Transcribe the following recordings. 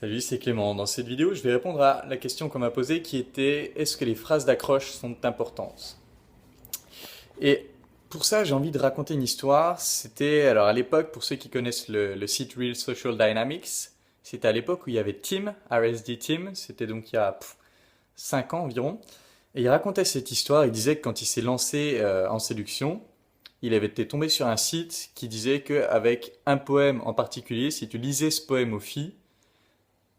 Salut, c'est Clément. Dans cette vidéo, je vais répondre à la question qu'on m'a posée qui était est-ce que les phrases d'accroche sont importantes? Et pour ça, j'ai envie de raconter une histoire. C'était, alors à l'époque, pour ceux qui connaissent le site Real Social Dynamics, c'était à l'époque où il y avait Tim, RSD Tim, c'était donc il y a 5 ans environ. Et il racontait cette histoire, il disait que quand il s'est lancé en séduction, il avait été tombé sur un site qui disait qu'avec un poème en particulier, si tu lisais ce poème aux filles,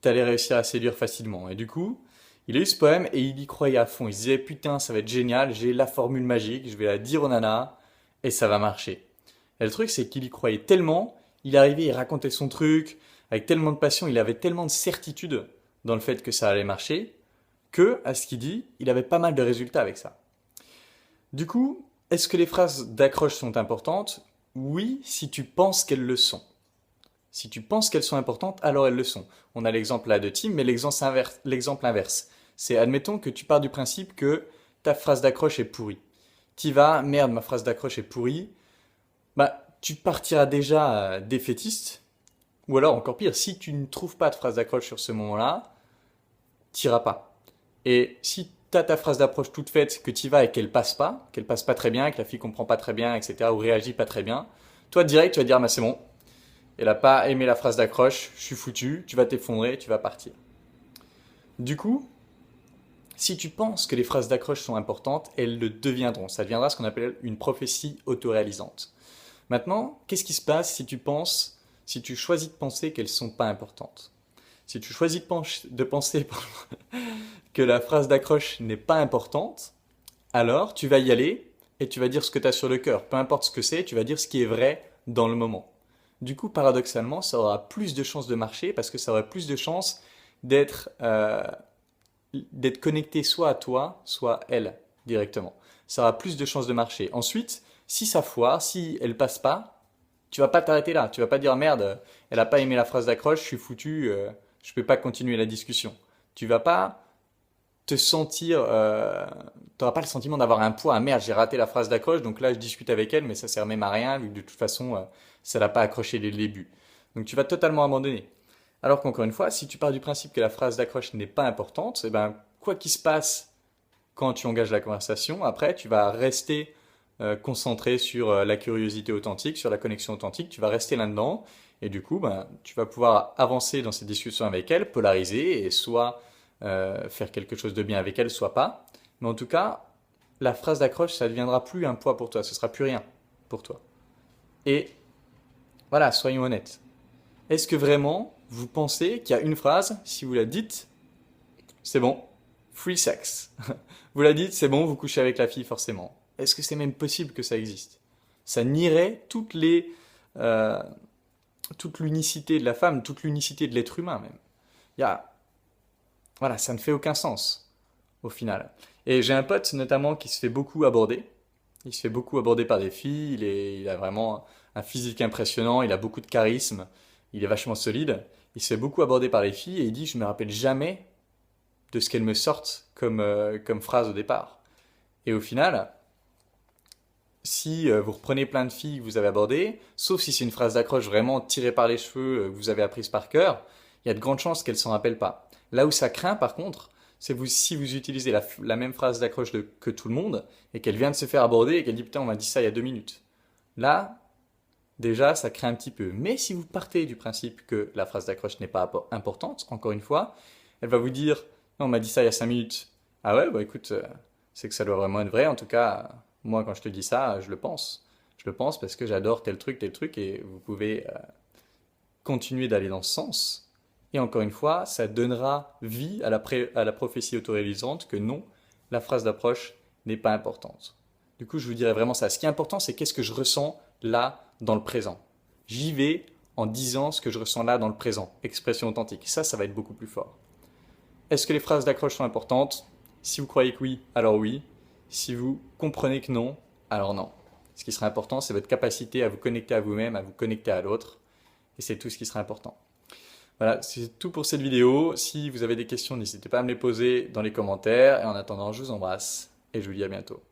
t'allais réussir à séduire facilement. Et du coup, il a eu ce poème et il y croyait à fond. Il se disait putain, ça va être génial, j'ai la formule magique, je vais la dire aux nanas et ça va marcher. Et le truc, c'est qu'il y croyait tellement, il arrivait, il racontait son truc avec tellement de passion, il avait tellement de certitude dans le fait que ça allait marcher, que, à ce qu'il dit, il avait pas mal de résultats avec ça. Du coup, est-ce que les phrases d'accroche sont importantes? Oui, si tu penses qu'elles le sont. Si tu penses qu'elles sont importantes, alors elles le sont. On a l'exemple là de Tim, mais l'exemple inverse. C'est admettons que tu pars du principe que ta phrase d'accroche est pourrie. Tu vas, merde, ma phrase d'accroche est pourrie. Bah, tu partiras déjà défaitiste. Ou alors, encore pire, si tu ne trouves pas de phrase d'accroche sur ce moment-là, t'iras pas. Et si tu as ta phrase d'approche toute faite, que tu vas et qu'elle passe pas très bien, que la fille comprend pas très bien, etc., ou réagit pas très bien, toi, direct, tu vas dire, bah, c'est bon, elle n'a pas aimé la phrase d'accroche, je suis foutu, tu vas t'effondrer, tu vas partir. Du coup, si tu penses que les phrases d'accroche sont importantes, elles le deviendront. Ça deviendra ce qu'on appelle une prophétie autoréalisante. Maintenant, qu'est-ce qui se passe si tu choisis de penser qu'elles ne sont pas importantes? Si tu choisis de penser que la phrase d'accroche n'est pas importante, alors tu vas y aller et tu vas dire ce que tu as sur le cœur. Peu importe ce que c'est, tu vas dire ce qui est vrai dans le moment. Du coup, paradoxalement, ça aura plus de chances de marcher parce que ça aura plus de chances d'être d'être connecté soit à toi, soit à elle directement. Ça aura plus de chances de marcher. Ensuite, si ça foire, si elle passe pas, tu vas pas t'arrêter là. Tu vas pas dire merde, elle a pas aimé la phrase d'accroche, je suis foutu, je peux pas continuer la discussion. Tu vas pas te sentir, t'auras pas le sentiment d'avoir un poids. Ah, merde, j'ai raté la phrase d'accroche, donc là je discute avec elle, mais ça sert même à rien, vu que de toute façon, ça l'a pas accroché dès le début. Donc tu vas totalement abandonner. Alors qu'encore une fois, si tu pars du principe que la phrase d'accroche n'est pas importante, eh ben, quoi qu'il se passe quand tu engages la conversation, après, tu vas rester concentré sur la curiosité authentique, sur la connexion authentique, tu vas rester là-dedans, et du coup, ben, tu vas pouvoir avancer dans ces discussions avec elle, polariser, et soit faire quelque chose de bien avec elle, soit pas. Mais en tout cas, la phrase d'accroche, ça ne deviendra plus un poids pour toi, ce sera plus rien pour toi. Et voilà, soyons honnêtes. Est-ce que vraiment vous pensez qu'il y a une phrase, si vous la dites, c'est bon, free sex. Vous la dites, c'est bon, vous couchez avec la fille forcément. Est-ce que c'est même possible que ça existe? Ça nierait euh, toute l'unicité de la femme, toute l'unicité de l'être humain même. Il y a, voilà, ça ne fait aucun sens au final. Et j'ai un pote notamment qui se fait beaucoup aborder. Il se fait beaucoup aborder par des filles. Il a vraiment un physique impressionnant. Il a beaucoup de charisme. Il est vachement solide. Il se fait beaucoup aborder par les filles et il dit je me rappelle jamais de ce qu'elles me sortent comme phrase au départ. Et au final, si vous reprenez plein de filles que vous avez abordées, sauf si c'est une phrase d'accroche vraiment tirée par les cheveux que vous avez apprise par cœur, il y a de grandes chances qu'elles ne s'en rappellent pas. Là où ça craint par contre, c'est si vous utilisez la même phrase d'accroche que tout le monde et qu'elle vient de se faire aborder et qu'elle dit putain on m'a dit ça il y a 2 minutes. Là, déjà ça craint un petit peu. Mais si vous partez du principe que la phrase d'accroche n'est pas importante, encore une fois, elle va vous dire non on m'a dit ça il y a 5 minutes. Ah ouais bah écoute, c'est que ça doit vraiment être vrai. En tout cas, moi quand je te dis ça, je le pense. Je le pense parce que j'adore tel truc et vous pouvez continuer d'aller dans ce sens. Et encore une fois, ça donnera vie à la prophétie autoréalisante que non, la phrase d'approche n'est pas importante. Du coup, je vous dirais vraiment ça. Ce qui est important, c'est qu'est-ce que je ressens là dans le présent. J'y vais en disant ce que je ressens là dans le présent. Expression authentique. Ça va être beaucoup plus fort. Est-ce que les phrases d'accroche sont importantes? Si vous croyez que oui, alors oui. Si vous comprenez que non, alors non. Ce qui sera important, c'est votre capacité à vous connecter à vous-même, à vous connecter à l'autre. Et c'est tout ce qui sera important. Voilà, c'est tout pour cette vidéo. Si vous avez des questions, n'hésitez pas à me les poser dans les commentaires. Et en attendant, je vous embrasse et je vous dis à bientôt.